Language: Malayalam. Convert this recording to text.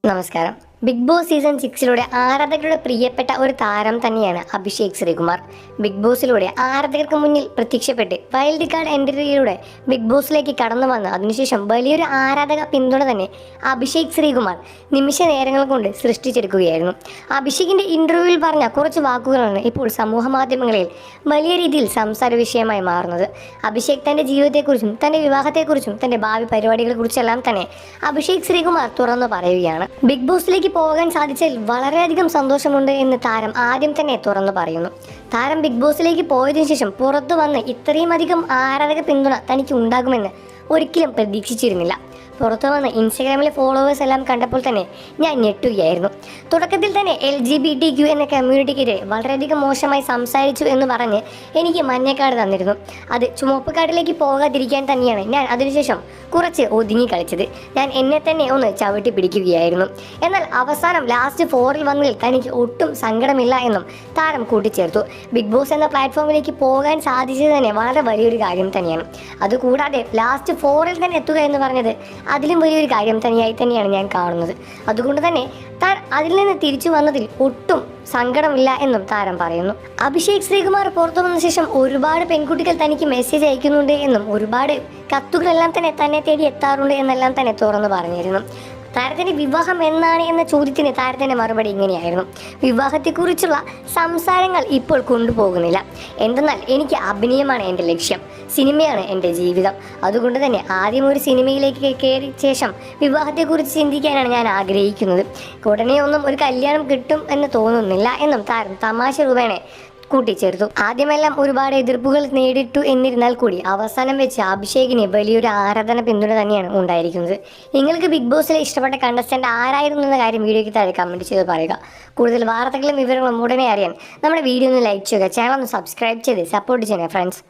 നമസ്കാരം. ബിഗ് ബോസ് സീസൺ 6 ആരാധകരുടെ പ്രിയപ്പെട്ട ഒരു താരം തന്നെയാണ് അഭിഷേക് ശ്രീകുമാർ. ബിഗ് ബോസിലൂടെ ആരാധകർക്ക് മുന്നിൽ പ്രത്യക്ഷപ്പെട്ട് വൈൽഡ് കാർഡ് എൻട്രിയിലൂടെ ബിഗ് ബോസിലേക്ക് കടന്നു വന്ന് അതിനുശേഷം വലിയൊരു ആരാധക പിന്തുണ തന്നെ അഭിഷേക് ശ്രീകുമാർ നിമിഷ നേരങ്ങൾ കൊണ്ട് സൃഷ്ടിച്ചെടുക്കുകയായിരുന്നു. അഭിഷേകിന്റെ ഇന്റർവ്യൂവിൽ പറഞ്ഞ കുറച്ച് വാക്കുകളാണ് ഇപ്പോൾ സമൂഹ മാധ്യമങ്ങളിൽ വലിയ രീതിയിൽ സംസാര വിഷയമായി മാറുന്നത്. അഭിഷേക് തന്റെ ജീവിതത്തെക്കുറിച്ചും തന്റെ വിവാഹത്തെക്കുറിച്ചും തന്റെ ഭാവി പരിപാടികളെക്കുറിച്ചെല്ലാം തന്നെ അഭിഷേക് ശ്രീകുമാർ തുറന്നു പറയുകയാണ്. ബിഗ് ബോസിലേക്ക് പോകാൻ സാധിച്ചതിൽ വളരെയധികം സന്തോഷമുണ്ട് എന്ന് താരം ആദ്യം തന്നെ തുറന്നു പറയുന്നു. താരം ബിഗ് ബോസിലേക്ക് പോയതിനു ശേഷം പുറത്തു വന്ന് ഇത്രയും അധികം ആരാധക പിന്തുണ തനിക്ക് ഉണ്ടാകുമെന്ന് ഒരിക്കലും പ്രതീക്ഷിച്ചിരുന്നില്ല. പുറത്തു വന്ന് ഇൻസ്റ്റഗ്രാമിലെ ഫോളോവേഴ്സ് എല്ലാം കണ്ടപ്പോൾ തന്നെ ഞാൻ ഞെട്ടുകയായിരുന്നു. തുടക്കത്തിൽ തന്നെ LGBTQ എന്ന കമ്മ്യൂണിറ്റിക്കെതിരെ വളരെയധികം മോശമായി സംസാരിച്ചു എന്ന് പറഞ്ഞ് എനിക്ക് മഞ്ഞക്കാർഡ് തന്നിരുന്നു. അത് ചുവപ്പ് കാർഡിലേക്ക് പോകാതിരിക്കാൻ തന്നെയാണ് ഞാൻ അതിനുശേഷം കുറച്ച് ഒതുങ്ങി കളിച്ചത്. ഞാൻ എന്നെ തന്നെ ഒന്ന് ചവിട്ടി പിടിക്കുകയായിരുന്നു. എന്നാൽ അവസാനം ലാസ്റ്റ് 4 വന്നതിൽ തനിക്ക് ഒട്ടും സങ്കടമില്ല എന്നും താരം കൂട്ടിച്ചേർത്തു. ബിഗ് ബോസ് എന്ന പ്ലാറ്റ്ഫോമിലേക്ക് പോകാൻ സാധിച്ചത് തന്നെ വളരെ വലിയൊരു കാര്യം തന്നെയാണ്. അതുകൂടാതെ ലാസ്റ്റ് 4 തന്നെ എത്തുക എന്ന് പറഞ്ഞത് അതിലും വലിയൊരു കാര്യം തന്നെയാണ് ഞാൻ കാണുന്നത്. അതുകൊണ്ട് തന്നെ താൻ അതിൽ നിന്ന് തിരിച്ചു വന്നതിൽ ഒട്ടും സങ്കടമില്ല എന്നും താരം പറയുന്നു. അഭിഷേക് ശ്രീകുമാർ പുറത്തു വന്ന ശേഷം ഒരുപാട് പെൺകുട്ടികൾ തനിക്ക് മെസ്സേജ് അയക്കുന്നുണ്ട് എന്നും ഒരുപാട് കത്തുകളെല്ലാം തന്നെ തേടി എത്താറുണ്ട് എന്നെല്ലാം തന്നെ തുറന്നു പറഞ്ഞിരുന്നു. താരത്തിന്റെ വിവാഹം എന്നാണ് എന്ന ചോദ്യത്തിന് താരത്തിന്റെ മറുപടി ഇങ്ങനെയായിരുന്നു: വിവാഹത്തെക്കുറിച്ചുള്ള സംസാരങ്ങൾ ഇപ്പോൾ കൊണ്ടുപോകുന്നില്ല. എന്തെന്നാൽ എനിക്ക് അഭിനയമാണ് എൻ്റെ ലക്ഷ്യം, സിനിമയാണ് എൻ്റെ ജീവിതം. അതുകൊണ്ട് തന്നെ ആദ്യം ഒരു സിനിമയിലേക്ക് കയറിയ ശേഷം വിവാഹത്തെക്കുറിച്ച് ചിന്തിക്കാനാണ് ഞാൻ ആഗ്രഹിക്കുന്നത്. ഉടനെ ഒന്നും ഒരു കല്യാണം കിട്ടും എന്ന് തോന്നുന്നില്ല എന്നും താരം തമാശ രൂപേണ കൂട്ടിച്ചേർത്തു. ആദ്യമെല്ലാം ഒരുപാട് എതിർപ്പുകൾ നേരിട്ടു എന്നിരുന്നാൽ കൂടി അവസാനം വെച്ച് അഭിഷേകിന് വലിയൊരു ആരാധന പിന്തുണ തന്നെയാണ് ഉണ്ടായിരിക്കുന്നത്. നിങ്ങൾക്ക് ബിഗ് ബോസിലെ ഇഷ്ടപ്പെട്ട കണ്ടസ്റ്റന്റ് ആരായിരുന്നു എന്ന കാര്യം വീഡിയോയ്ക്ക് താഴെ കമന്റ് ചെയ്ത് പറയുക. കൂടുതൽ വാർത്തകളും വിവരങ്ങളും ഉടനെ അറിയാൻ നമ്മുടെ വീഡിയോ ഒന്ന് ലൈക്ക് ചെയ്യുക, ചാനൽ ഒന്ന് സബ്സ്ക്രൈബ് ചെയ്ത് സപ്പോർട്ട് ചെയ്യുക ഫ്രണ്ട്സ്.